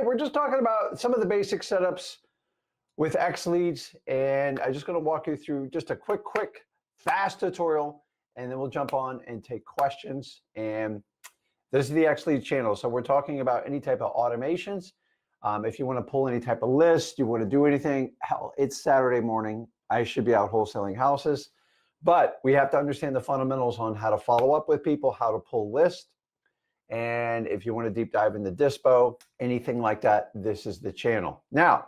we're just talking about some of the basic setups with XLeads, and I'm just going to walk you through just a quick, fast tutorial, and then we'll jump on and take questions. And this is the XLeads channel, so we're talking about any type of automations. If you want to pull any type of list, you want to do anything, hell, it's Saturday morning. I should be out wholesaling houses, but we have to understand the fundamentals on how to follow up with people, how to pull lists. And if you want to deep dive into Dispo, anything like that, this is the channel. Now,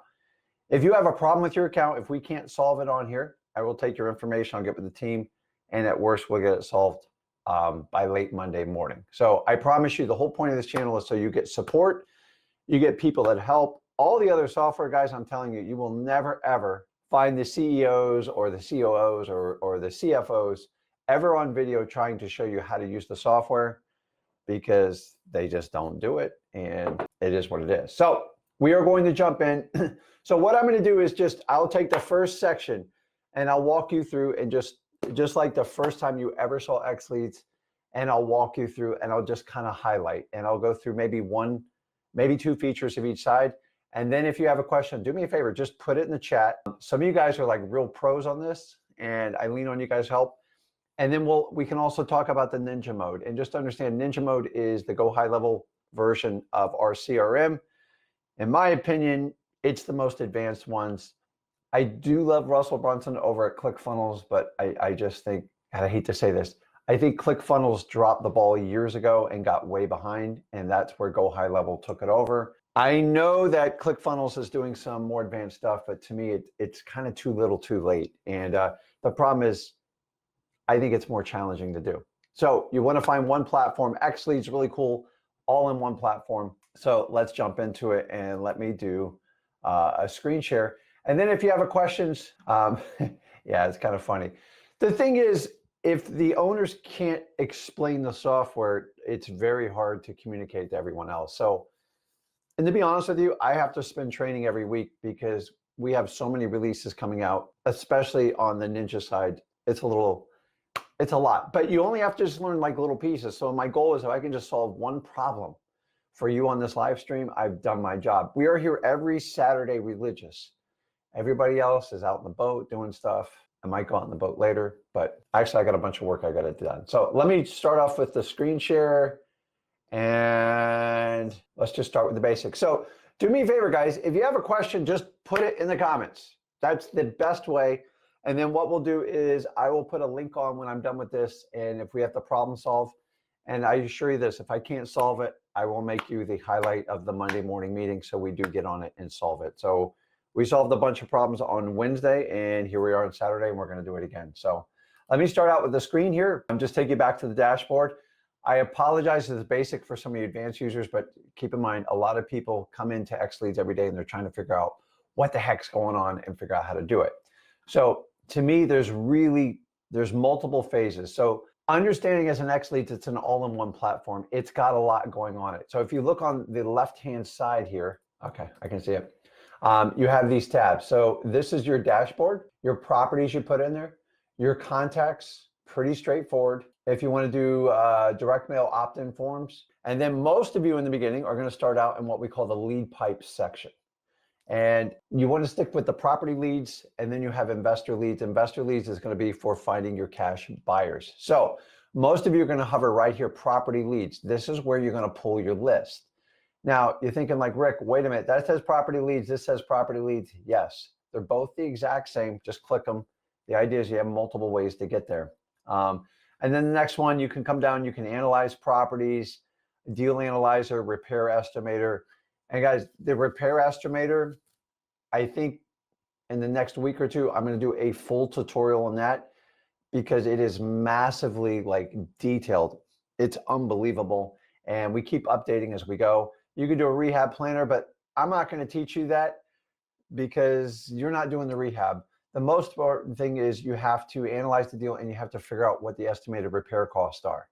if you have a problem with your account, if we can't solve it on here, I will take your information, I'll get with the team, and at worst, we'll get it solved by late Monday morning. So I promise you, the whole point of this channel is so you get support, you get people that help. All the other software guys, I'm telling you, you will never, ever find the CEOs or the COOs or the CFOs ever on video trying to show you how to use the software, because they just don't do it, and it is what it is. So we are going to jump in. So what I'm going to do is I'll take the first section and I'll walk you through, and just like the first time you ever saw XLeads, and I'll walk you through and I'll just kind of highlight, and I'll go through maybe one, maybe two features of each side. And then if you have a question, do me a favor, just put it in the chat. Some of you guys are like real pros on this, and I lean on you guys' help. And then we can also talk about the Ninja mode, and just understand Ninja mode is the go high level version of our CRM. In my opinion, it's the most advanced ones. I do love Russell Brunson over at ClickFunnels, but I just think, and I hate to say this, I think ClickFunnels dropped the ball years ago and got way behind, and that's where Go High Level took it over. I know that ClickFunnels is doing some more advanced stuff, but to me, it's kind of too little too late. And the problem is, I think it's more challenging to do. So you want to find one platform. XLeads really cool, all in one platform. So let's jump into it, and let me do a screen share. And then if you have a questions, yeah, it's kind of funny. The thing is, if the owners can't explain the software, it's very hard to communicate to everyone else. So, and to be honest with you, I have to spend training every week because we have so many releases coming out, especially on the Ninja side. It's a lot, but you only have to just learn like little pieces. So my goal is, if I can just solve one problem for you on this live stream, I've done my job. We are here every Saturday religious. Everybody else is out in the boat doing stuff. I might go out in the boat later, but actually I got a bunch of work I got to do done. So let me start off with the screen share, and let's just start with the basics. So do me a favor, guys, if you have a question, just put it in the comments. That's the best way. And then what we'll do is I will put a link on when I'm done with this, and if we have to problem solve, and I assure you this, if I can't solve it, I will make you the highlight of the Monday morning meeting, so we do get on it and solve it. So we solved a bunch of problems on Wednesday, and here we are on Saturday, and we're going to do it again. So let me start out with the screen here. I'm just taking you back to the dashboard. I apologize if it's basic for some of the advanced users, but keep in mind, a lot of people come into XLeads every day and they're trying to figure out what the heck's going on and figure out how to do it. So to me, there's multiple phases. So understanding as an XLeads, it's an all-in-one platform. It's got a lot going on it. So if you look on the left-hand side here, okay, I can see it. You have these tabs. So this is your dashboard, your properties you put in there, your contacts, pretty straightforward. If you want to do direct mail opt-in forms, and then most of you in the beginning are going to start out in what we call the lead pipe section. And you want to stick with the property leads, and then you have investor leads. Investor leads is going to be for finding your cash buyers. So most of you are going to hover right here, property leads. This is where you're going to pull your list. Now you're thinking like, Rick, wait a minute, that says property leads, this says property leads. Yes, they're both the exact same, just click them. The idea is you have multiple ways to get there. And then the next one, you can come down, you can analyze properties, deal analyzer, repair estimator. And guys, the repair estimator, I think in the next week or two, I'm going to do a full tutorial on that, because it is massively like detailed. It's unbelievable. And we keep updating as we go. You can do a rehab planner, but I'm not going to teach you that because you're not doing the rehab. The most important thing is you have to analyze the deal, and you have to figure out what the estimated repair costs are.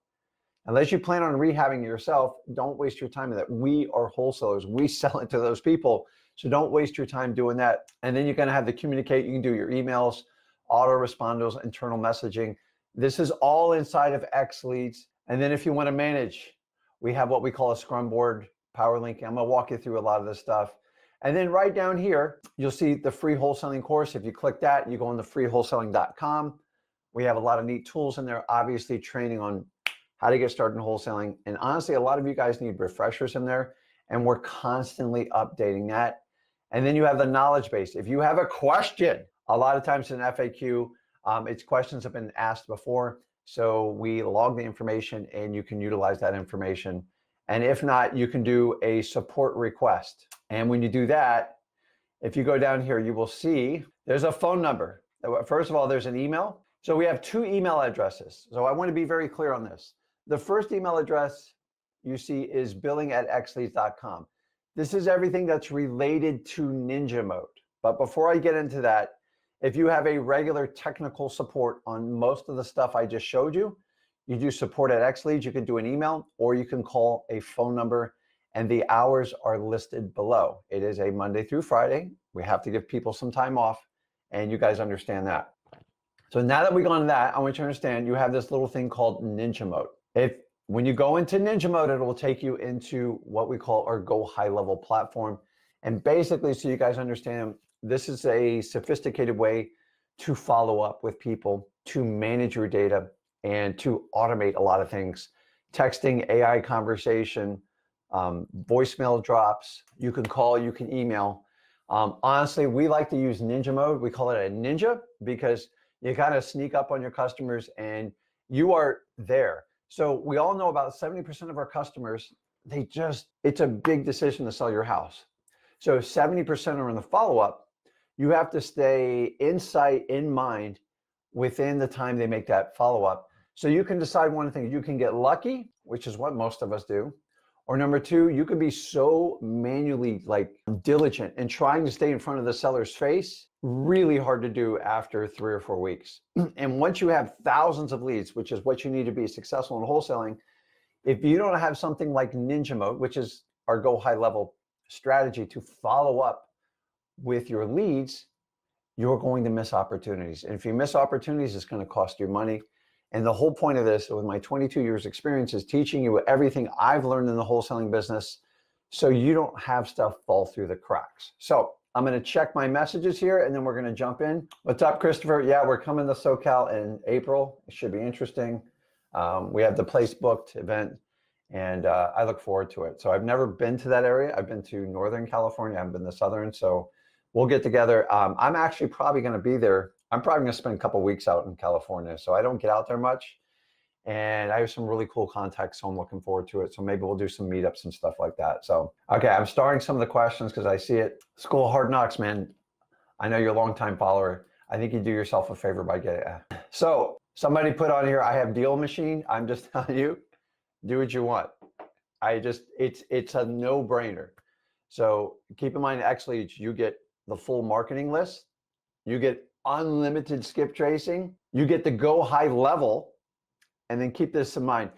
Unless you plan on rehabbing yourself, don't waste your time with that. We are wholesalers. We sell it to those people. So don't waste your time doing that. And then you're going to have to communicate. You can do your emails, autoresponders, internal messaging. This is all inside of XLeads. And then if you want to manage, we have what we call a Scrum board. power linking. I'm going to walk you through a lot of this stuff. And then right down here, you'll see the free wholesaling course. If you click that, you go on to freewholesaling.com. We have a lot of neat tools in there, obviously training on how to get started in wholesaling. And honestly, a lot of you guys need refreshers in there, and we're constantly updating that. And then you have the knowledge base. If you have a question, a lot of times in FAQ, it's questions have been asked before. So we log the information and you can utilize that information. And if not, you can do a support request. And when you do that, if you go down here, you will see there's a phone number. First of all, there's an email. So we have 2 email addresses. So I want to be very clear on this. The first email address you see is billing@xleads.com. This is everything that's related to Ninja Mode. But before I get into that, if you have a regular technical support on most of the stuff I just showed you, you do support at XLeads, you can do an email or you can call a phone number, and the hours are listed below. It is a Monday through Friday. We have to give people some time off, and you guys understand that. So now that we've gone to that, I want you to understand you have this little thing called Ninja Mode. When you go into Ninja Mode, it will take you into what we call our Go High Level platform. And basically, so you guys understand, this is a sophisticated way to follow up with people, to manage your data, and to automate a lot of things. Texting, AI conversation, voicemail drops, you can call, you can email. Honestly, we like to use Ninja Mode. We call it a ninja because you kind of sneak up on your customers and you are there. So we all know about 70% of our customers, it's a big decision to sell your house. So 70% are in the follow-up. You have to stay in sight, in mind, within the time they make that follow-up. So you can decide one thing. You can get lucky, which is what most of us do. Or number 2, you can be so manually diligent and trying to stay in front of the seller's face, really hard to do after 3 or 4 weeks. And once you have thousands of leads, which is what you need to be successful in wholesaling, if you don't have something like Ninja Mode, which is our Go High Level strategy to follow up with your leads, you're going to miss opportunities. And if you miss opportunities, it's going to cost you money. And the whole point of this, with my 22 years experience, is teaching you everything I've learned in the wholesaling business so you don't have stuff fall through the cracks. So I'm going to check my messages here and then we're going to jump in. What's up, Christopher? Yeah, we're coming to SoCal in April. It should be interesting. We have the place booked event and I look forward to it. So I've never been to that area. I've been to Northern California. I haven't been to Southern. So we'll get together. I'm actually probably going to be there. I'm probably going to spend a couple of weeks out in California. So I don't get out there much. And I have some really cool contacts, so I'm looking forward to it. So maybe we'll do some meetups and stuff like that. So, okay, I'm starting some of the questions because I see it. School of Hard Knocks, man. I know you're a longtime follower. I think you do yourself a favor by getting it. So somebody put on here, I have Deal Machine. I'm just telling you, do what you want. It's a no-brainer. So keep in mind, XLeads, you get the full marketing list. You get unlimited skip tracing. You get the Go High Level. And then keep this in mind.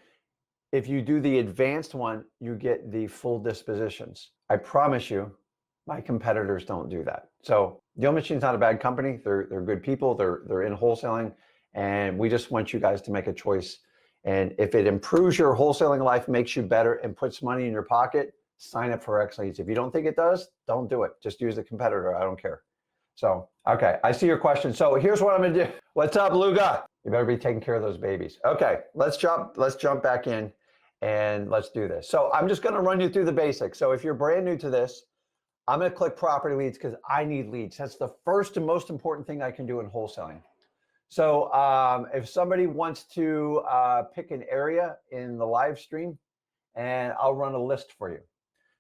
If you do the advanced one, you get the full dispositions. I promise you, my competitors don't do that. So Deal Machine's not a bad company. They're good people. They're in wholesaling. And we just want you guys to make a choice. And if it improves your wholesaling life, makes you better, and puts money in your pocket, sign up for XLeads. If you don't think it does, don't do it. Just use the competitor. I don't care. So, okay, I see your question. So here's what I'm gonna do. What's up, Luga? You better be taking care of those babies. Okay, let's jump back in and let's do this. So I'm just gonna run you through the basics. So if you're brand new to this, I'm gonna click property leads because I need leads. That's the first and most important thing I can do in wholesaling. So if somebody wants to pick an area in the live stream, and I'll run a list for you.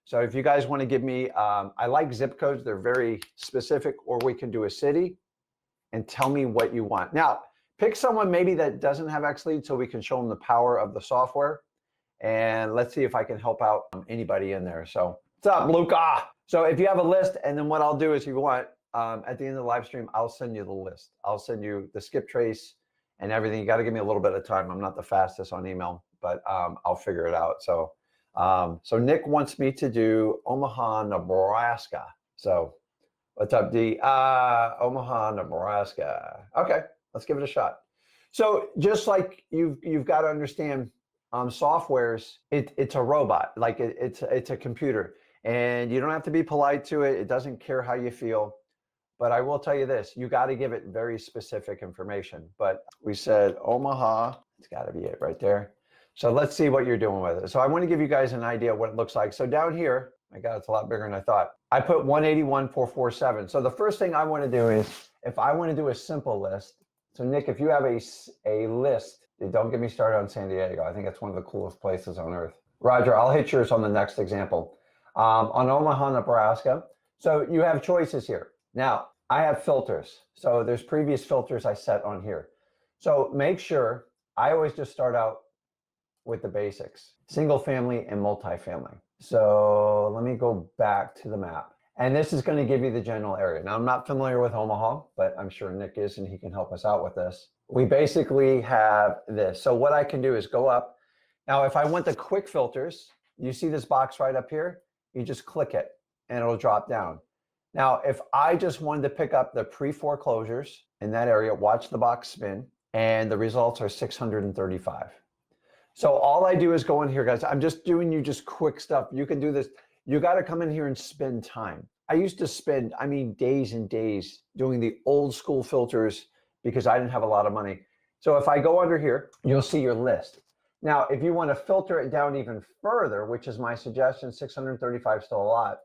So if you guys want to give me, I like zip codes. They're very specific, or we can do a city and tell me what you want. Now, pick someone maybe that doesn't have XLeads so we can show them the power of the software. And let's see if I can help out anybody in there. So what's up, Luca? So if you have a list, and then what I'll do is, if you want, at the end of the live stream, I'll send you the list. I'll send you the skip trace and everything. You got to give me a little bit of time. I'm not the fastest on email, but I'll figure it out. So Nick wants me to do Omaha, Nebraska. So what's up, D? Omaha, Nebraska. Okay, let's give it a shot. So just like you've got to understand, softwares, it's a robot, like it's a computer, and you don't have to be polite to it. It doesn't care how you feel. But I will tell you this, you got to give it very specific information. But we said Omaha, it's got to be it right there. So let's see what you're doing with it. So I want to give you guys an idea of what it looks like. So down here, my God, it's a lot bigger than I thought. I put 181,447. So the first thing I want to do is, if I want to do a simple list, so Nick, if you have a list, don't get me started on San Diego. I think it's one of the coolest places on earth. Roger, I'll hit yours on the next example. On Omaha, Nebraska. So you have choices here. Now, I have filters. So there's previous filters I set on here. So make sure, I always just start out with the basics, single family and multifamily. So let me go back to the map. And this is going to give you the general area. Now, I'm not familiar with Omaha, but I'm sure Nick is, and he can help us out with this. We basically have this. So what I can do is go up. Now, if I want the quick filters, you see this box right up here? You just click it and it'll drop down. Now, if I just wanted to pick up the pre-foreclosures in that area, watch the box spin, and the results are 635. So all I do is go in here, guys. I'm just doing you just quick stuff. You can do this. You got to come in here and spend time. I used to spend, days and days doing the old school filters because I didn't have a lot of money. So if I go under here, you'll see your list. Now, if you want to filter it down even further, which is my suggestion, 635 still a lot.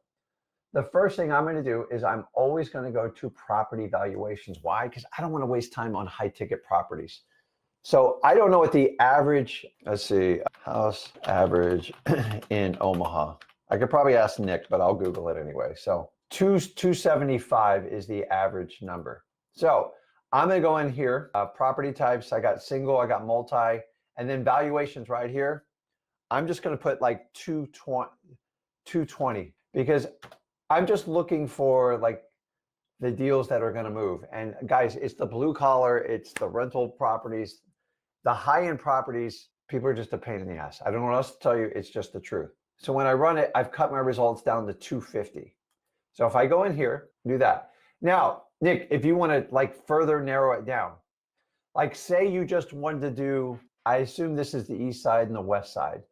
The first thing I'm going to do is I'm always going to go to property valuations. Why? Because I don't want to waste time on high ticket properties. So I don't know what the average, let's see, house average in Omaha. I could probably ask Nick, but I'll Google it anyway. So 275 is the average number. So I'm going to go in here, property types. I got single, I got multi, and then valuations right here. I'm just going to put like 220 because I'm just looking for like the deals that are going to move. And guys, it's the blue collar, it's the rental properties, the high-end properties. People are just a pain in the ass. I don't know what else to tell you. It's just the truth. So when I run it, I've cut my results down to 250. So if I go in here, do that. Now, Nick, if you want to like further narrow it down, like say you just wanted to do, I assume this is the east side and the west side.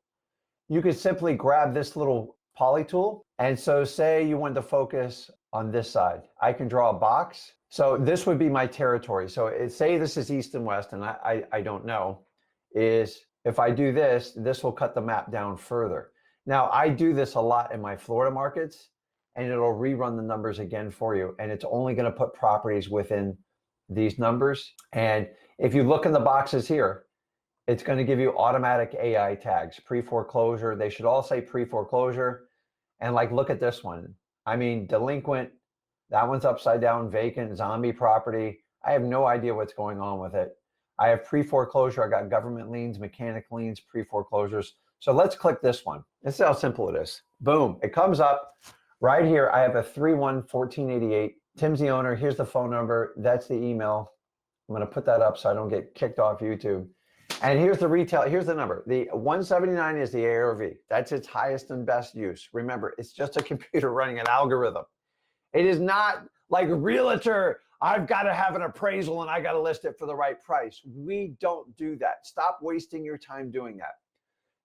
You could simply grab this little poly tool. And so say you wanted to focus on this side. I can draw a box. So this would be my territory. So say this is east and west, and I don't know, is if I do this, this will cut the map down further. Now, I do this a lot in my Florida markets, and it'll rerun the numbers again for you. And it's only going to put properties within these numbers. And if you look in the boxes here, it's going to give you automatic AI tags, pre-foreclosure. They should all say pre-foreclosure. And like, look at this one. Delinquent, that one's upside down, vacant, zombie property. I have no idea what's going on with it. I have pre-foreclosure. I got government liens, mechanic liens, pre-foreclosures. So let's click this one. This is how simple it is. Boom, it comes up right here. I have a 3-1-1488. Tim's the owner. Here's the phone number. That's the email. I'm going to put that up so I don't get kicked off YouTube. And here's the retail, here's the number. The 179 is the ARV. That's its highest and best use. Remember, it's just a computer running an algorithm. It is not like a realtor, I've got to have an appraisal and I got to list it for the right price. We don't do that. Stop wasting your time doing that.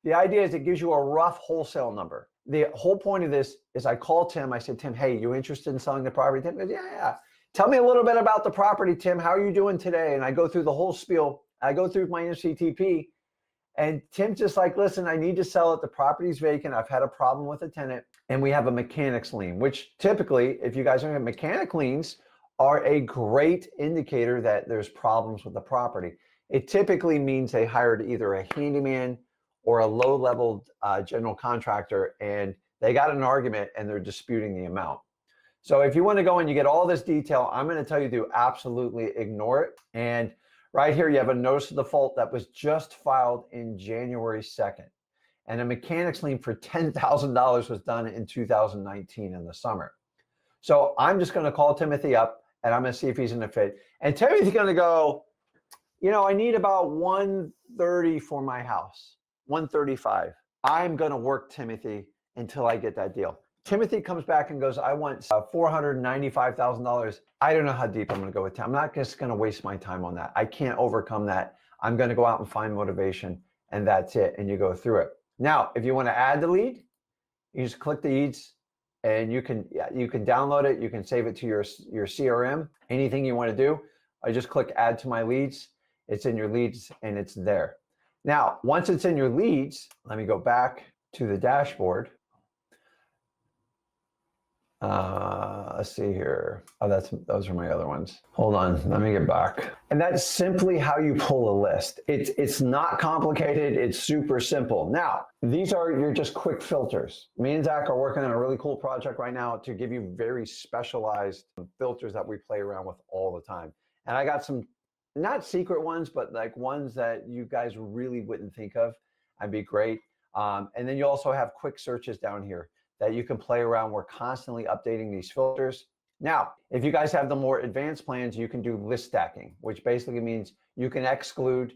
The idea is it gives you a rough wholesale number. The whole point of this is I call Tim. I said, Tim, hey, you interested in selling the property? Tim goes, yeah. Tell me a little bit about the property, Tim. How are you doing today? And I go through the whole spiel. I go through my MCTP, and Tim's just like, listen, I need to sell it. The property's vacant. I've had a problem with a tenant, and we have a mechanic's lien, which typically, if you guys don't have mechanic liens, are a great indicator that there's problems with the property. It typically means they hired either a handyman or a low-level general contractor, and they got an argument and they're disputing the amount. So if you want to go and you get all this detail, I'm going to tell you to absolutely ignore it. And right here, you have a notice of default that was just filed in January 2nd. And a mechanic's lien for $10,000 was done in 2019 in the summer. So I'm just going to call Timothy up and I'm going to see if he's in the fit. And Timothy's going to go, I need about 130 for my house, 135. I'm going to work Timothy until I get that deal. Timothy comes back and goes, I want $495,000. I don't know how deep I'm going to go with Tim. I'm not just going to waste my time on that. I can't overcome that. I'm going to go out and find motivation and that's it. And you go through it. Now, if you want to add the lead, you just click the leads, and you can download it. You can save it to your CRM. Anything you want to do, I just click add to my leads. It's in your leads and it's there. Now, once it's in your leads, let me go back to the dashboard. Let's see here. Oh, those are my other ones. Hold on, let me get back. And that's simply how you pull a list. It's not complicated, it's super simple. Now, these are your just quick filters. Me and Zach are working on a really cool project right now to give you very specialized filters that we play around with all the time. And I got some, not secret ones, but like ones that you guys really wouldn't think of. I'd be great. And then you also have quick searches down here that you can play around. We're constantly updating these filters. Now, if you guys have the more advanced plans, you can do list stacking, which basically means you can exclude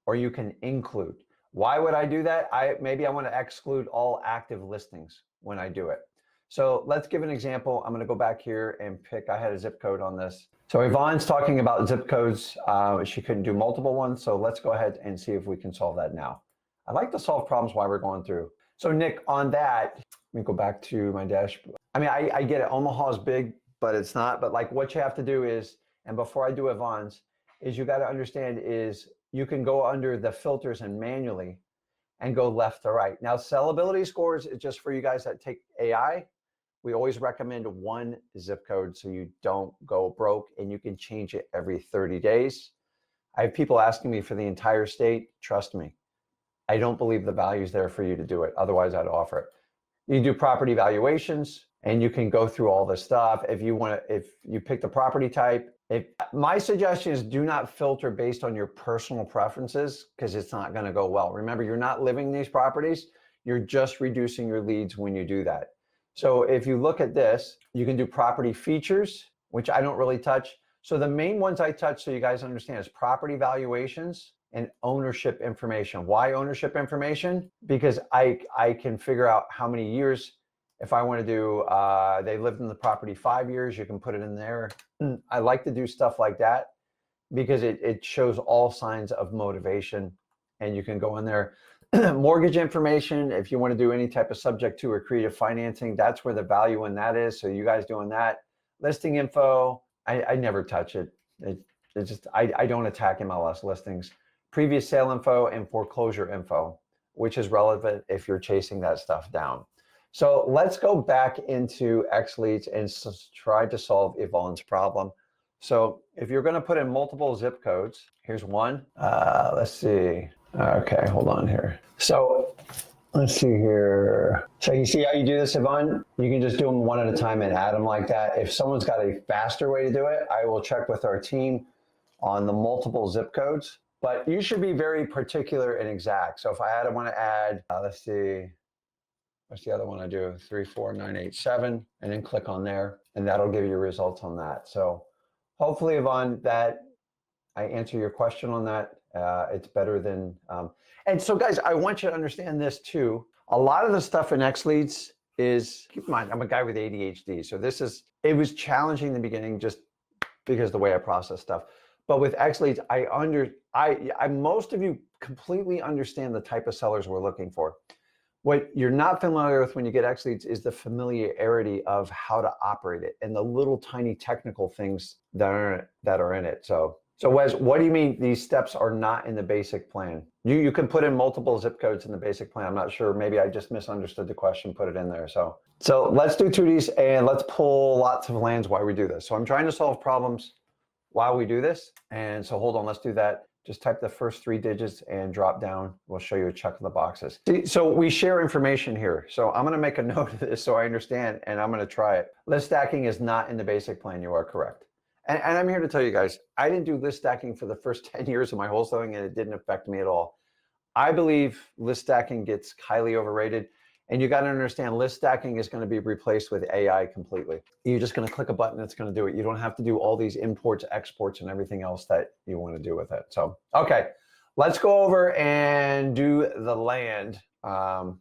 or you can include. Why would I do that? Maybe I want to exclude all active listings when I do it. So let's give an example. I'm going to go back here and pick, I had a zip code on this. So Yvonne's talking about zip codes. She couldn't do multiple ones. So let's go ahead and see if we can solve that now. I like to solve problems while we're going through. So Nick, on that, let me go back to my dashboard. I mean, I get it. Omaha's big, but it's not. But like what you have to do is, and before I do Yvonne's, is you got to understand is you can go under the filters and manually and go left to right. Now, sellability scores is just for you guys that take AI. We always recommend one zip code so you don't go broke, and you can change it every 30 days. I have people asking me for the entire state. Trust me, I don't believe the value is there for you to do it. Otherwise, I'd offer it. You do property valuations, and you can go through all this stuff. If you pick the property type, my suggestion is do not filter based on your personal preferences, because it's not going to go well. Remember, you're not living in these properties. You're just reducing your leads when you do that. So if you look at this, you can do property features, which I don't really touch. So the main ones I touch, so you guys understand, is property valuations and ownership information. Why ownership information? Because I can figure out how many years, if I want to do, they lived in the property 5 years, you can put it in there. I like to do stuff like that because it shows all signs of motivation, and you can go in there. Mortgage information, if you want to do any type of subject to or creative financing, that's where the value in that is. So you guys doing that. Listing info, I never touch it. It's just, I don't attack MLS listings. Previous sale info and foreclosure info, which is relevant if you're chasing that stuff down. So let's go back into XLeads and try to solve Yvonne's problem. So if you're going to put in multiple zip codes, here's one. Let's see. Okay, hold on here. So let's see here. So you see how you do this, Yvonne? You can just do them one at a time and add them like that. If someone's got a faster way to do it, I will check with our team on the multiple zip codes. But you should be very particular and exact. So if I want to add, let's see, what's the other one I do? 34987, and then click on there, and that'll give you results on that. So hopefully, Yvonne, that I answer your question on that. It's better than, and so guys, I want you to understand this too. A lot of the stuff in XLeads is, keep in mind, I'm a guy with ADHD. So it was challenging in the beginning just because of the way I process stuff. But with XLeads, most of you completely understand the type of sellers we're looking for. What you're not familiar with when you get XLeads is the familiarity of how to operate it and the little tiny technical things that are in it. So Wes, what do you mean these steps are not in the basic plan? You can put in multiple zip codes in the basic plan. I'm not sure. Maybe I just misunderstood the question, put it in there. So let's do 2Ds and let's pull lots of lands while we do this. So I'm trying to solve problems while we do this. And so hold on, let's do that. Just type the first 3 digits and drop down. We'll show you a check of the boxes. So we share information here. So I'm going to make a note of this so I understand, and I'm going to try it. List stacking is not in the basic plan. You are correct. And I'm here to tell you guys, I didn't do list stacking for the first 10 years of my wholesaling, and it didn't affect me at all. I believe list stacking gets highly overrated. And you got to understand, list stacking is going to be replaced with AI completely. You're just going to click a button, it's going to do it. You don't have to do all these imports, exports, and everything else that you want to do with it. So, okay, let's go over and do the land at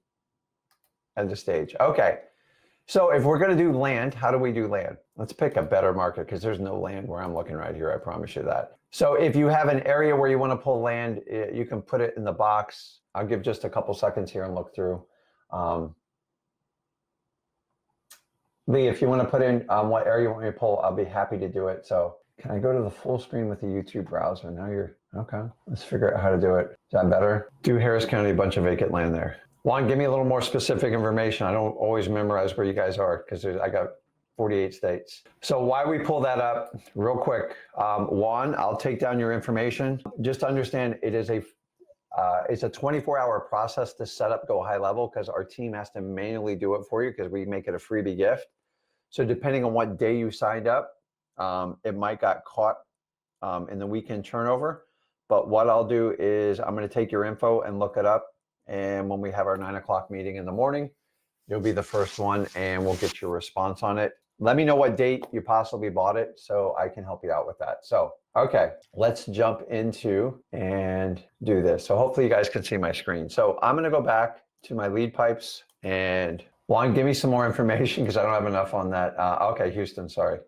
the stage. Okay, So if we're going to do land, how do we do land? Let's pick a better market because there's no land where I'm looking right here. I promise you that. So if you have an area where you want to pull land, you can put it in the box. I'll give just a couple seconds here and look through. Lee, if you want to put in what area you want me to pull, I'll be happy to do it. So can I go to the full screen with the YouTube browser? Now you're, okay. Let's figure out how to do it. Is that better? Do Harris County, a bunch of vacant land there. Juan, give me a little more specific information. I don't always memorize where you guys are because I got 48 states. So why we pull that up real quick. Juan, I'll take down your information. Just understand it is it's a 24-hour process to set up Go High Level because our team has to manually do it for you because we make it a freebie gift. So depending on what day you signed up, it might got caught in the weekend turnover. But what I'll do is I'm going to take your info and look it up. And when we have our 9 o'clock meeting in the morning, you'll be the first one and we'll get your response on it. Let me know what date you possibly bought it so I can help you out with that. So, okay, let's jump into and do this. So hopefully you guys can see my screen. So I'm going to go back to my lead pipes and Juan, give me some more information because I don't have enough on that. Okay, Houston, sorry.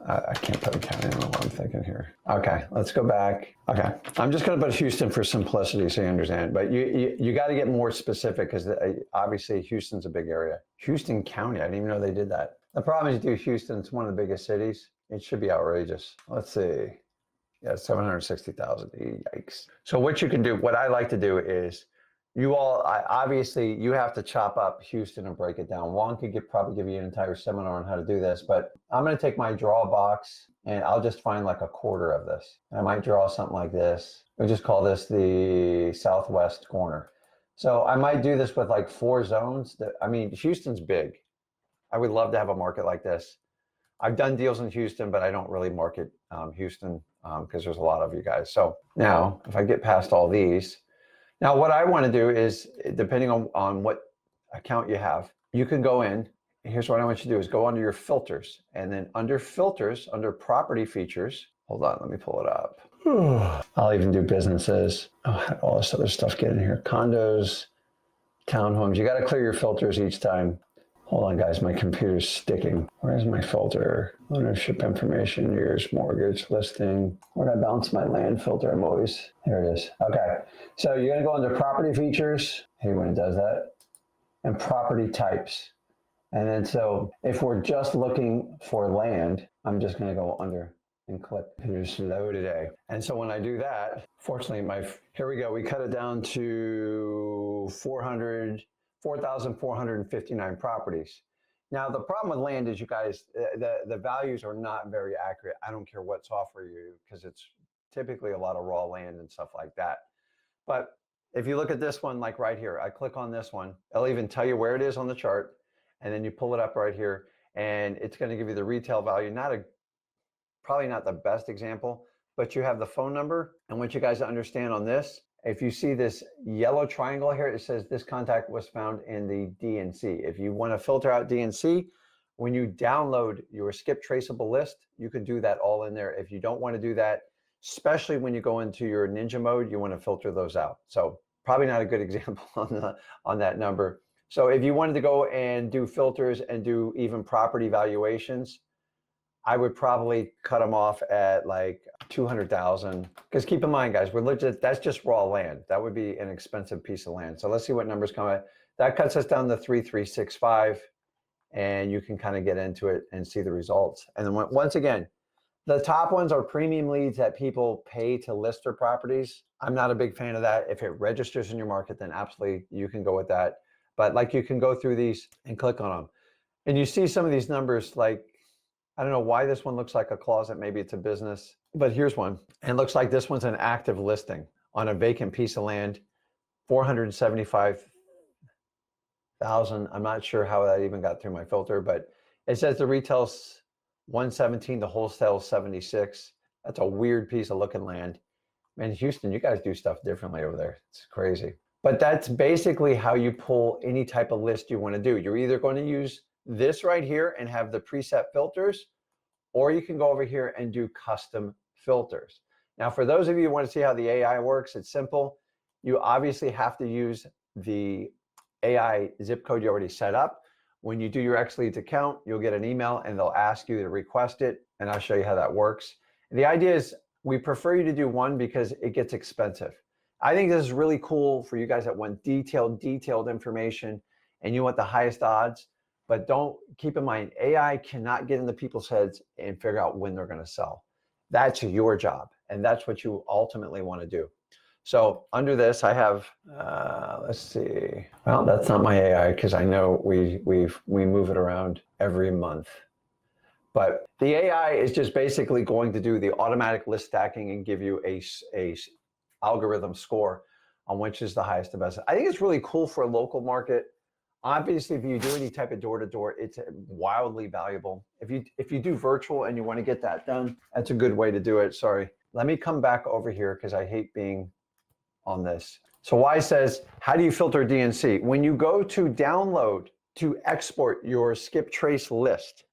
I can't put a county. I don't know what I'm thinking here. Okay, let's go back. Okay, I'm just going to put Houston for simplicity so you understand. But you got to get more specific because obviously Houston's a big area. Houston County, I didn't even know they did that. The problem is, Houston, it's one of the biggest cities. It should be outrageous. Let's see. Yeah, 760,000. Yikes. So what you can do, what I like to do is, obviously you have to chop up Houston and break it down. Juan could probably give you an entire seminar on how to do this, but I'm going to take my draw box and I'll just find like a quarter of this. I might draw something like this. We'll just call this the southwest corner. So I might do this with like 4 zones. Houston's big. I would love to have a market like this. I've done deals in Houston, but I don't really market Houston because there's a lot of you guys. So now if I get past all these, now what I want to do is, depending on what account you have, you can go in. Here's what I want you to do is go under your filters and then under filters, under property features, hold on, let me pull it up. I'll even do businesses. Oh, all this other stuff get in here. Condos, townhomes. You got to clear your filters each time. Hold on, guys, my computer's sticking. Where's my filter? Ownership information, years, mortgage, listing. Where did I bounce my land filter? Here it is. Okay, so you're gonna go under property features. Hey, when it does that. And property types. And then so if we're just looking for land, I'm just gonna go under and click. It's slow today. And so when I do that, fortunately, here we go. We cut it down to 4,459 properties. Now, the problem with land is, you guys, the values are not very accurate. I don't care what software you use because it's typically a lot of raw land and stuff like that. But if you look at this one, like right here, I click on this one, it'll even tell you where it is on the chart. And then you pull it up right here and it's going to give you the retail value. Probably not the best example, but you have the phone number. And what you guys understand on this, if you see this yellow triangle here, it says this contact was found in the DNC. If you want to filter out DNC, when you download your skip traceable list, you can do that all in there. If you don't want to do that, especially when you go into your ninja mode, you want to filter those out. So probably not a good example on that number. So if you wanted to go and do filters and do even property valuations, I would probably cut them off at like 200,000. Because keep in mind, guys, that's just raw land. That would be an expensive piece of land. So let's see what numbers come out. That cuts us down to 3,365, and you can kind of get into it and see the results. And then once again, the top ones are premium leads that people pay to list their properties. I'm not a big fan of that. If it registers in your market, then absolutely you can go with that. But like, you can go through these and click on them. And you see some of these numbers, like, I don't know why this one looks like a closet. Maybe it's a business, but here's one. And it looks like this one's an active listing on a vacant piece of land, 475,000. I'm not sure how that even got through my filter, but it says the retail's 117, the wholesale 76. That's a weird piece of looking land. Man, Houston, you guys do stuff differently over there. It's crazy. But that's basically how you pull any type of list you want to do. You're either going to use this right here and have the preset filters, or you can go over here and do custom filters. Now, for those of you who want to see how the AI works, it's simple. You obviously have to use the AI zip code you already set up, When you do your XLeads account, you'll get an email and they'll ask you to request it, and I'll show you how that works. And the idea is we prefer you to do one because it gets expensive. I think this is really cool for you guys that want detailed information and you want the highest odds, but don't keep in mind, AI cannot get into people's heads and figure out when they're going to sell. That's your job, and that's what you ultimately want to do. So under this, I have, let's see. Well, that's not my AI because I know we move it around every month. But the AI is just basically going to do the automatic list stacking and give you a algorithm score on which is the highest and best. I think it's really cool for a local market. Obviously, if you do any type of door-to-door, it's wildly valuable. If you do virtual and you want to get that done, that's a good way to do it. Sorry. Let me come back over here because I hate being on this. So Y says, how do you filter DNC? When you go to download to export your skip trace list,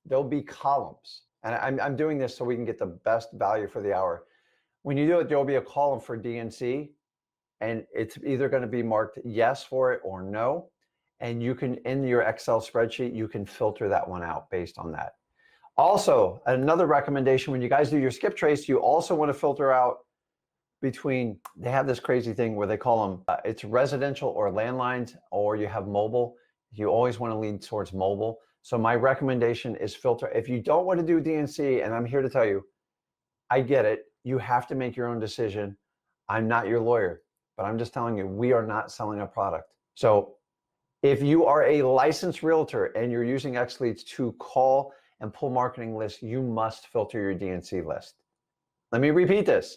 there'll be columns. And I'm doing this so we can get the best value for the hour. When you do it, there'll be a column for DNC, and it's either going to be marked yes for it or no. And you can, in your Excel spreadsheet, you can filter that one out based on that. Also, another recommendation, when you guys do your skip trace, you also want to filter out between, they have this crazy thing where they call them, it's residential or landlines, or you have mobile. You always want to lean towards mobile. So my recommendation is filter. If you don't want to do DNC, and I'm here to tell you, I get it. You have to make your own decision. I'm not your lawyer, but I'm just telling you, we are not selling a product. So if you are a licensed realtor and you're using XLeads to call and pull marketing lists, you must filter your DNC list. Let me repeat this.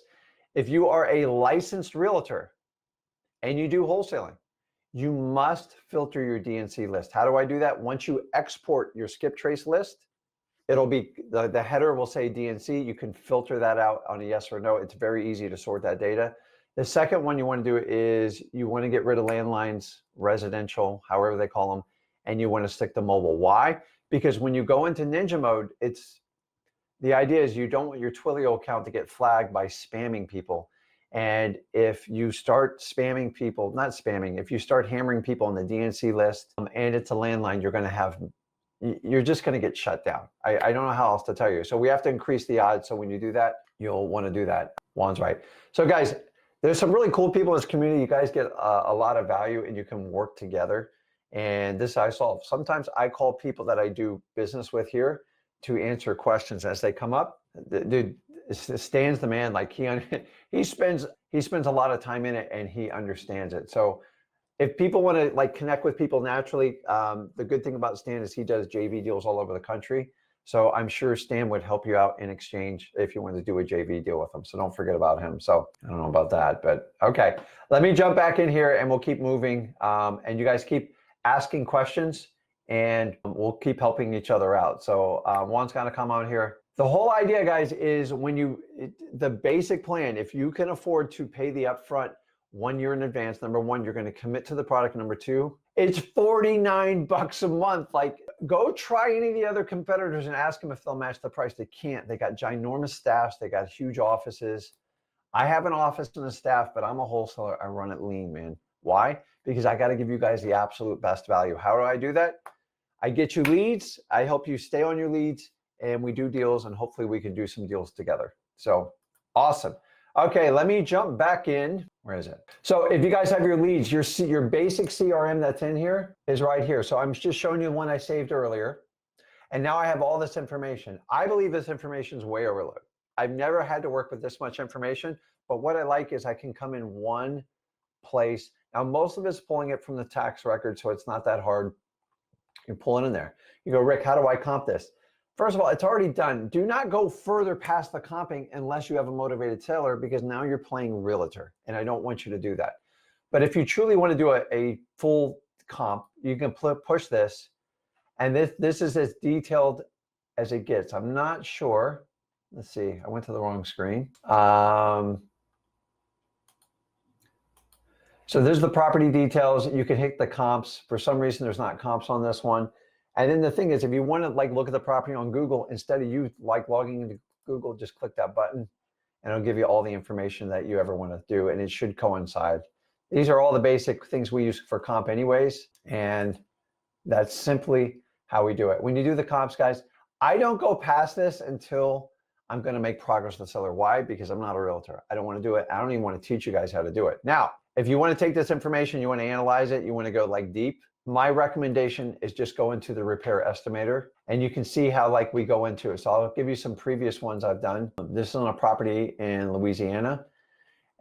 If you are a licensed realtor and you do wholesaling, you must filter your DNC list. How do I do that? Once you export your skip trace list, it'll be, the header will say DNC. You can filter that out on a yes or no. It's very easy to sort that data. The second one you want to do is you want to get rid of landlines, residential, however they call them, and you want to stick to mobile. Why? Because when you go into Ninja mode, the idea is you don't want your Twilio account to get flagged by spamming people. And if you start spamming people, not spamming, if you start hammering people on the DNC list and it's a landline, you're just going to get shut down. I don't know how else to tell you. So we have to increase the odds. So when you do that, you'll want to do that. Juan's right. So guys, there's some really cool people in this community. You guys get a lot of value and you can work together. And this I solve. Sometimes I call people that I do business with here to answer questions as they come up. Dude, Stan's the man. Like he spends a lot of time in it and he understands it. So if people want to like connect with people naturally, the good thing about Stan is he does JV deals all over the country. So I'm sure Stan would help you out in exchange if you wanted to do a JV deal with him. So don't forget about him. So I don't know about that, but okay. Let me jump back in here and we'll keep moving. And you guys keep asking questions and we'll keep helping each other out. So Juan's gonna come on here. The whole idea, guys, is the basic plan, if you can afford to pay the upfront 1 year in advance, number one, you're going to commit to the product. Number two, it's $49 a month. Like, go try any of the other competitors and ask them if they'll match the price. They can't. They got ginormous staffs. They got huge offices. I have an office and a staff, but I'm a wholesaler. I run it lean, man. Why? Because I got to give you guys the absolute best value. How do I do that? I get you leads. I help you stay on your leads, and we do deals, and hopefully we can do some deals together. So awesome. Okay, let me jump back in. Where is it? So if you guys have your leads, your basic CRM that's in here is right here. So I'm just showing you the one I saved earlier. And now I have all this information. I believe this information is way overloaded. I've never had to work with this much information, but what I like is I can come in one place. Now, most of it's pulling it from the tax record, so it's not that hard. You pull it in there. You go, Rick, how do I comp this? First of all, it's already done. Do not go further past the comping unless you have a motivated seller, because now you're playing realtor, and I don't want you to do that. But if you truly want to do a full comp, you can push this, and this is as detailed as it gets. I'm not sure. Let's see. I went to the wrong screen. So there's the property details. You can hit the comps. For some reason, there's not comps on this one. And then the thing is, if you want to like look at the property on Google, instead of you like logging into Google, just click that button and it'll give you all the information that you ever want to do. And it should coincide. These are all the basic things we use for comp anyways. And That's simply how we do it. When you do the comps, guys, I don't go past this until I'm going to make progress with the seller. Why? Because I'm not a realtor. I don't want to do it. I don't even want to teach you guys how to do it. Now, if you want to take this information, you want to analyze it, you want to go like deep, my recommendation is just go into the repair estimator, and you can see how like we go into it. So I'll give you some previous ones I've done. This is on a property in Louisiana,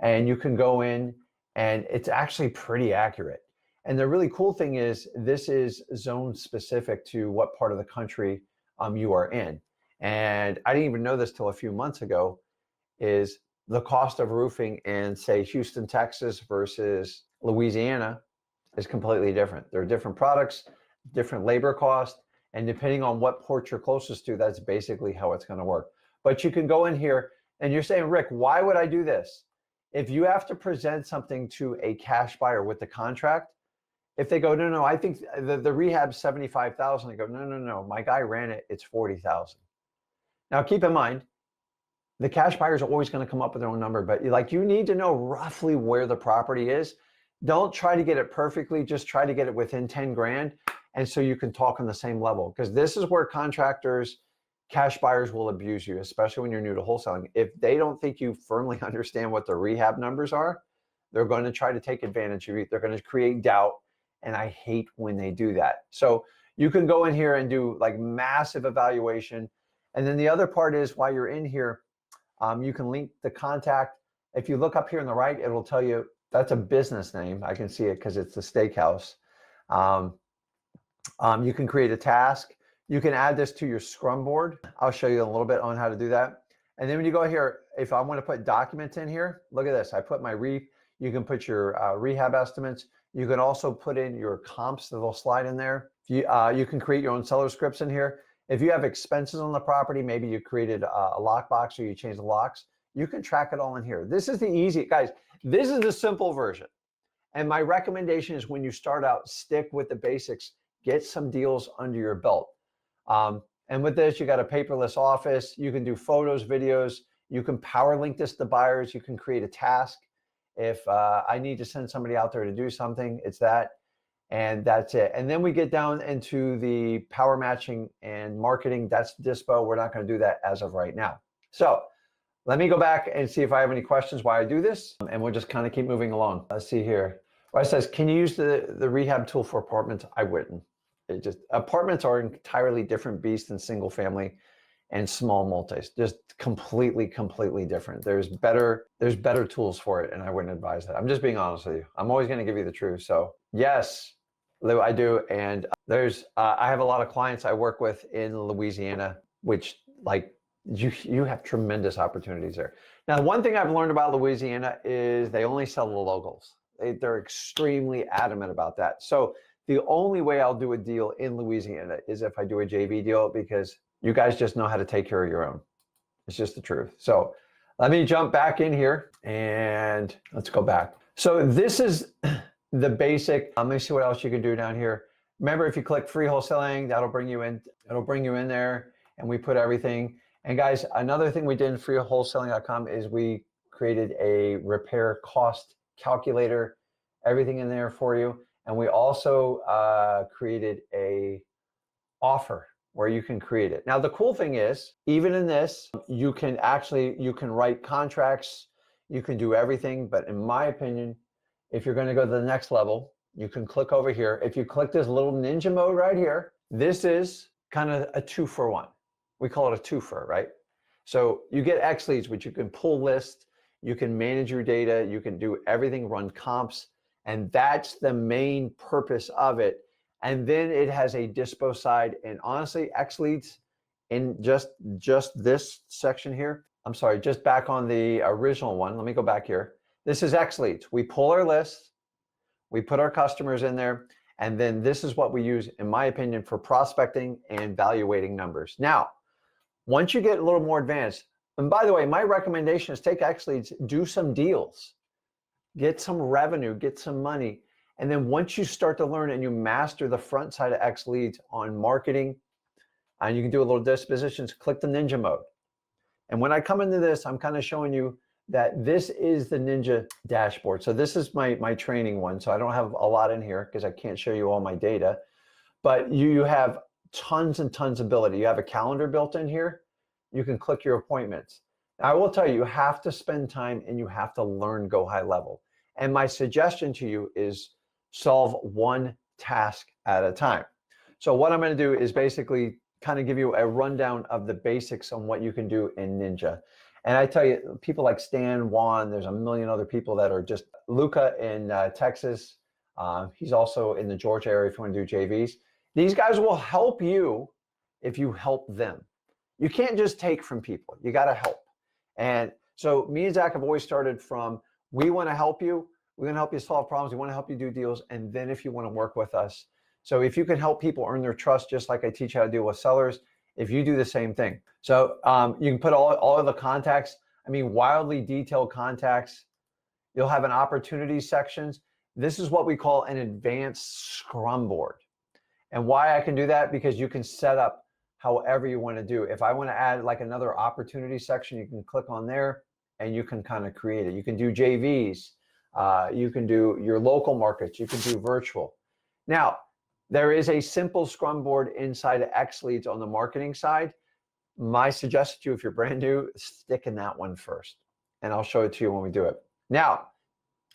and you can go in and it's actually pretty accurate. And the really cool thing is this is zone specific to what part of the country you are in. And I didn't even know this till a few months ago, is the cost of roofing in, say, Houston, Texas versus Louisiana is completely different. There are different products, different labor costs, and depending on what port you're closest to, that's basically how it's going to work. But you can go in here and you're saying, Rick, why would I do this? If you have to present something to a cash buyer with the contract, if they go, no, I think the rehab's 75,000, they go, no, my guy ran it, it's 40,000. Now keep in mind, the cash buyers are always going to come up with their own number, but you need to know roughly where the property is. Don't try to get it perfectly, just try to get it within 10 grand. And so you can talk on the same level, because this is where contractors, cash buyers will abuse you, especially when you're new to wholesaling. If they don't think you firmly understand what the rehab numbers are, they're going to try to take advantage of you. They're going to create doubt. And I hate when they do that. So you can go in here and do like massive evaluation. And then the other part is, while you're in here, you can link the contact. If you look up here on the right, it'll tell you that's a business name. I can see it because it's the steakhouse. You can create a task. You can add this to your Scrum board. I'll show you a little bit on how to do that. And then when you go here, if I want to put documents in here, look at this. I put my you can put your rehab estimates. You can also put in your comps that'll slide in there. You can create your own seller scripts in here. If you have expenses on the property, maybe you created a lockbox or you changed the locks, you can track it all in here. This is the easy, guys, this is the simple version. And my recommendation is, when you start out, stick with the basics, get some deals under your belt. And with this, you got a paperless office. You can do photos, videos. You can power link this to buyers. You can create a task. If I need to send somebody out there to do something, it's that. And that's it. And then we get down into the power matching and marketing. That's dispo. We're not going to do that as of right now. So let me go back and see if I have any questions why I do this. And we'll just kind of keep moving along. Let's see here. Where it says, can you use the rehab tool for apartments? I wouldn't. Apartments are an entirely different beast than single family and small multis. Just completely different. There's better tools for it, and I wouldn't advise that. I'm just being honest with you. I'm always going to give you the truth. So yes, Lou, I do. And I have a lot of clients I work with in Louisiana, which you have tremendous opportunities there. Now, one thing I've learned about Louisiana is they only sell the locals. They're extremely adamant about that. So the only way I'll do a deal in Louisiana is if I do a JV deal, because you guys just know how to take care of your own. It's just the truth. So let me jump back in here and let's go back. So this is the basic. Let me see what else you can do down here. Remember, if you click free wholesaling, that'll bring you in. It'll bring you in there, and we put everything. And guys, another thing we did in freewholesaling.com is we created a repair cost calculator, everything in there for you. And we also created a offer where you can create it. Now, the cool thing is, even in this, you can write contracts, you can do everything. But in my opinion, if you're going to go to the next level, you can click over here. If you click this little ninja mode right here, this is kind of a 2-for-1. We call it a twofer, right? So you get XLeads, which you can pull lists, you can manage your data, you can do everything, run comps, and that's the main purpose of it. And then it has a dispo side. And honestly, XLeads, in just this section here, I'm sorry, just back on the original one, let me go back here. This is XLeads. We pull our lists, we put our customers in there, and then this is what we use, in my opinion, for prospecting and evaluating numbers. Now, once you get a little more advanced, and by the way, my recommendation is take XLeads, do some deals, get some revenue, get some money. And then once you start to learn and you master the front side of XLeads on marketing, and you can do a little dispositions, click the ninja mode. And when I come into this, I'm kind of showing you that this is the ninja dashboard. So this is my training one. So I don't have a lot in here because I can't show you all my data. but you have tons and tons of ability. You have a calendar built in here. You can click your appointments. Now, I will tell you, you have to spend time and you have to learn Go High Level. And my suggestion to you is solve one task at a time. So what I'm going to do is basically kind of give you a rundown of the basics on what you can do in Ninja. And I tell you, people like Stan, Juan, there's a million other people that are just, Luca in Texas. He's also in the Georgia area if you want to do JVs. These guys will help you if you help them. You can't just take from people. You got to help. And so me and Zach have always started from, we want to help you. We're going to help you solve problems. We want to help you do deals. And then if you want to work with us. So if you can help people earn their trust, just like I teach how to deal with sellers, if you do the same thing. So you can put all of the contacts, I mean, wildly detailed contacts. You'll have an opportunities sections. This is what we call an advanced scrum board. And why I can do that, because you can set up however you want to do. If I want to add like another opportunity section, you can click on there and you can kind of create it. You can do JVs. You can do your local markets. You can do virtual. Now, there is a simple scrum board inside of XLeads on the marketing side. My suggestion to you, if you're brand new, stick in that one first. And I'll show it to you when we do it. Now,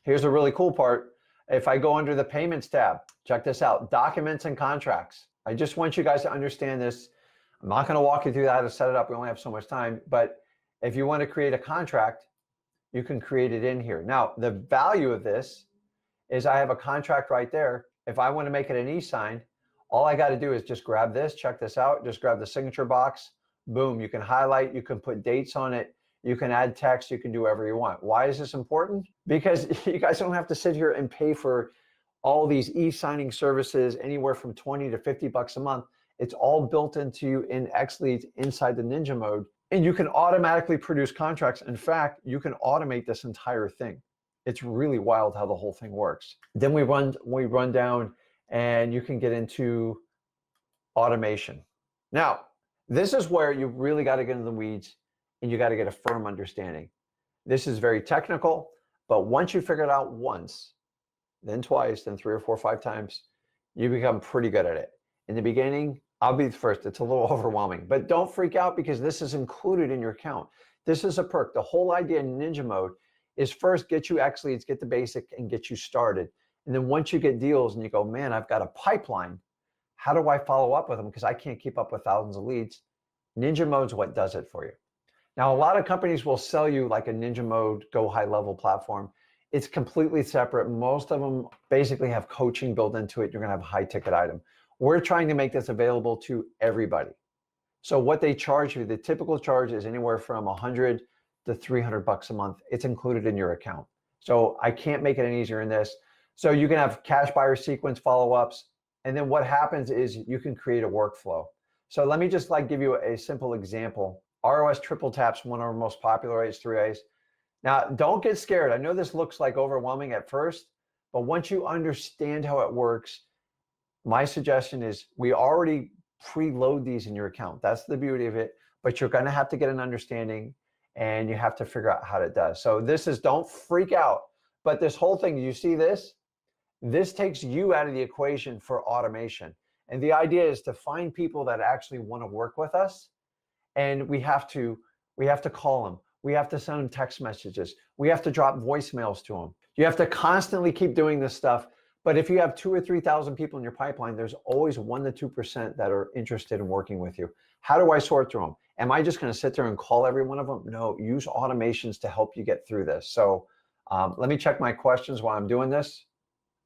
here's a really cool part. If I go under the payments tab, check this out, documents and contracts. I just want you guys to understand this. I'm not going to walk you through how to set it up. We only have so much time. But if you want to create a contract, you can create it in here. Now, the value of this is I have a contract right there. If I want to make it an e-sign, all I got to do is just grab this, check this out, just grab the signature box, boom, you can highlight, you can put dates on it, you can add text, you can do whatever you want. Why is this important? Because you guys don't have to sit here and pay for all these e-signing services, anywhere from 20 to 50 bucks a month. It's all built into you in XLeads inside the Ninja mode, and you can automatically produce contracts. In fact, you can automate this entire thing. It's really wild how the whole thing works. Then we run down and you can get into automation. Now, this is where you really got to get into the weeds and you got to get a firm understanding. This is very technical, but once you figure it out once, then twice, then 3 or 4 or 5 times, you become pretty good at it. In the beginning, I'll be the first. It's a little overwhelming, but don't freak out because this is included in your account. This is a perk. The whole idea in Ninja mode is first get you XLeads, get the basic and get you started. And then once you get deals and you go, man, I've got a pipeline. How do I follow up with them? Because I can't keep up with thousands of leads. Ninja mode's what does it for you. Now, a lot of companies will sell you like a Ninja mode, Go High Level platform. It's completely separate. Most of them basically have coaching built into it. You're going to have a high ticket item. We're trying to make this available to everybody. So what they charge you, the typical charge is anywhere from 100 to 300 bucks a month. It's included in your account. So I can't make it any easier in this. So you can have cash buyer sequence follow-ups. And then what happens is you can create a workflow. So let me just like give you a simple example. ROS triple taps, one of our most popular rates, 3As. Now, don't get scared. I know this looks like overwhelming at first, but once you understand how it works, my suggestion is we already preload these in your account. That's the beauty of it, but you're going to have to get an understanding and you have to figure out how it does. So this is, don't freak out, but this whole thing, you see this? This takes you out of the equation for automation. And the idea is to find people that actually want to work with us. And we have to call them. We have to send them text messages. We have to drop voicemails to them. You have to constantly keep doing this stuff. But if you have 2,000 or 3,000 people in your pipeline, there's always 1% to 2% that are interested in working with you. How do I sort through them? Am I just going to sit there and call every one of them? No, use automations to help you get through this. So let me check my questions while I'm doing this.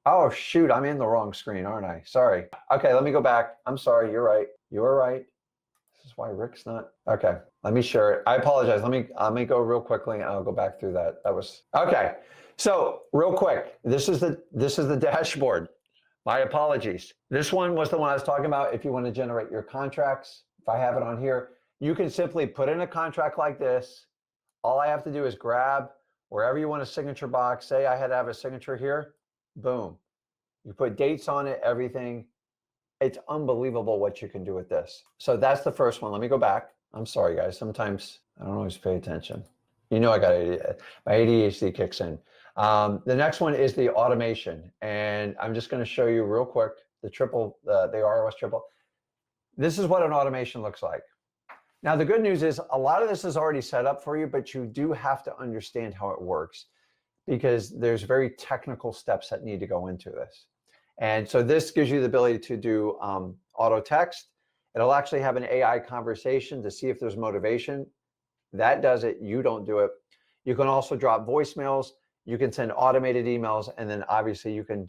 Oh, shoot, I'm in the wrong screen, aren't I? Sorry. Okay, let me go back. I'm sorry, you're right. You're right. This is why Rick's not. Okay, let me share it. I apologize. Let me go real quickly and I'll go back through that. That was, okay. So real quick, this is the dashboard. My apologies. This one was the one I was talking about. If you want to generate your contracts, if I have it on here, you can simply put in a contract like this. All I have to do is grab wherever you want a signature box. Say I had to have a signature here. Boom. You put dates on it, everything. It's unbelievable what you can do with this. So that's the first one. Let me go back. I'm sorry, guys. Sometimes I don't always pay attention. You know, I got my ADHD kicks in. The next one is the automation. And I'm just going to show you real quick the ROS triple. This is what an automation looks like. Now, the good news is a lot of this is already set up for you, but you do have to understand how it works because there's very technical steps that need to go into this. And so this gives you the ability to do auto text. It'll actually have an AI conversation to see if there's motivation. That does it. You don't do it. You can also drop voicemails. You can send automated emails, and then obviously you can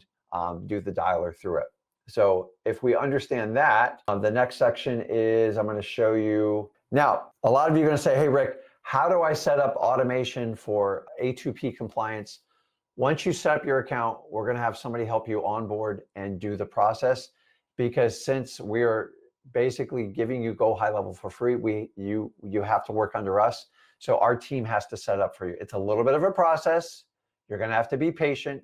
do the dialer through it. So if we understand that, the next section is I'm going to show you. Now, a lot of you are going to say, hey, Rick, how do I set up automation for A2P compliance? Once you set up your account, we're going to have somebody help you onboard and do the process, because since we're basically giving you Go High Level for free, you have to work under us. So our team has to set up for you. It's a little bit of a process. You're going to have to be patient,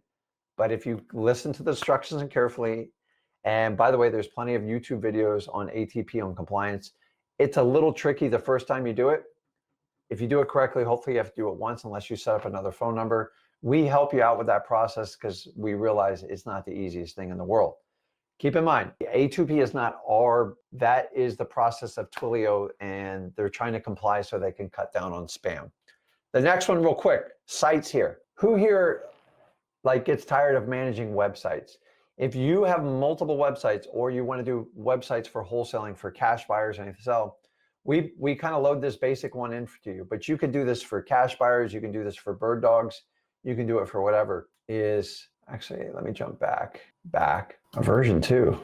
but if you listen to the instructions carefully, and by the way, there's plenty of YouTube videos on ATP on compliance. It's a little tricky the first time you do it. If you do it correctly, hopefully you have to do it once unless you set up another phone number. We help you out with that process because we realize it's not the easiest thing in the world. Keep in mind, A2P is not that is the process of Twilio, and they're trying to comply so they can cut down on spam. The next one real quick, sites here. Who here gets tired of managing websites? If you have multiple websites or you want to do websites for wholesaling, for cash buyers and anything else, we kind of load this basic one in to you, but you can do this for cash buyers. You can do this for bird dogs. You can do it for whatever is, actually, let me jump back, version 2.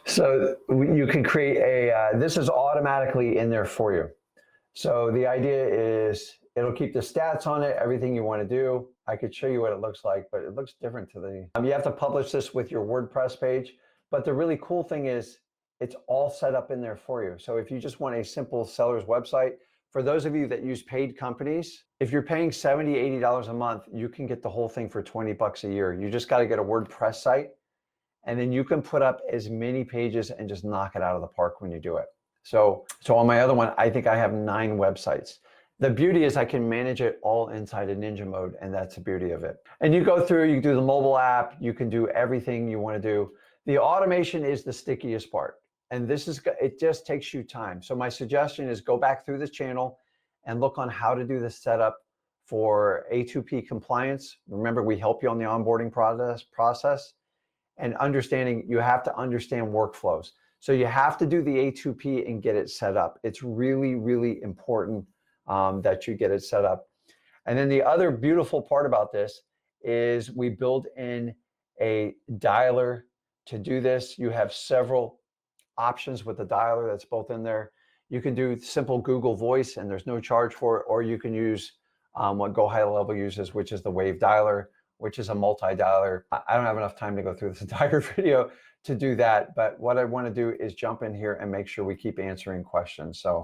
So you can create this is automatically in there for you. So the idea is it'll keep the stats on it, everything you want to do. I could show you what it looks like, but it looks different to the, you have to publish this with your WordPress page. But the really cool thing is it's all set up in there for you. So if you just want a simple seller's website, for those of you that use paid companies, if you're paying $70, $80 a month, you can get the whole thing for 20 bucks a year. You just got to get a WordPress site, and then you can put up as many pages and just knock it out of the park when you do it. So on my other one, I think I have 9 websites. The beauty is I can manage it all inside a Ninja mode, and that's the beauty of it. And you go through, you do the mobile app, you can do everything you want to do. The automation is the stickiest part. And it just takes you time. So my suggestion is go back through this channel and look on how to do the setup for A2P compliance. Remember, we help you on the onboarding process and understanding, you have to understand workflows. So you have to do the A2P and get it set up. It's really, really important that you get it set up. And then the other beautiful part about this is we build in a dialer to do this. You have several options with the dialer that's both in there. You can do simple Google Voice and there's no charge for it, or you can use what Go High Level uses, which is the Wave dialer, which is a multi-dialer. I don't have enough time to go through this entire video to do that, but what I want to do is jump in here and make sure we keep answering questions. So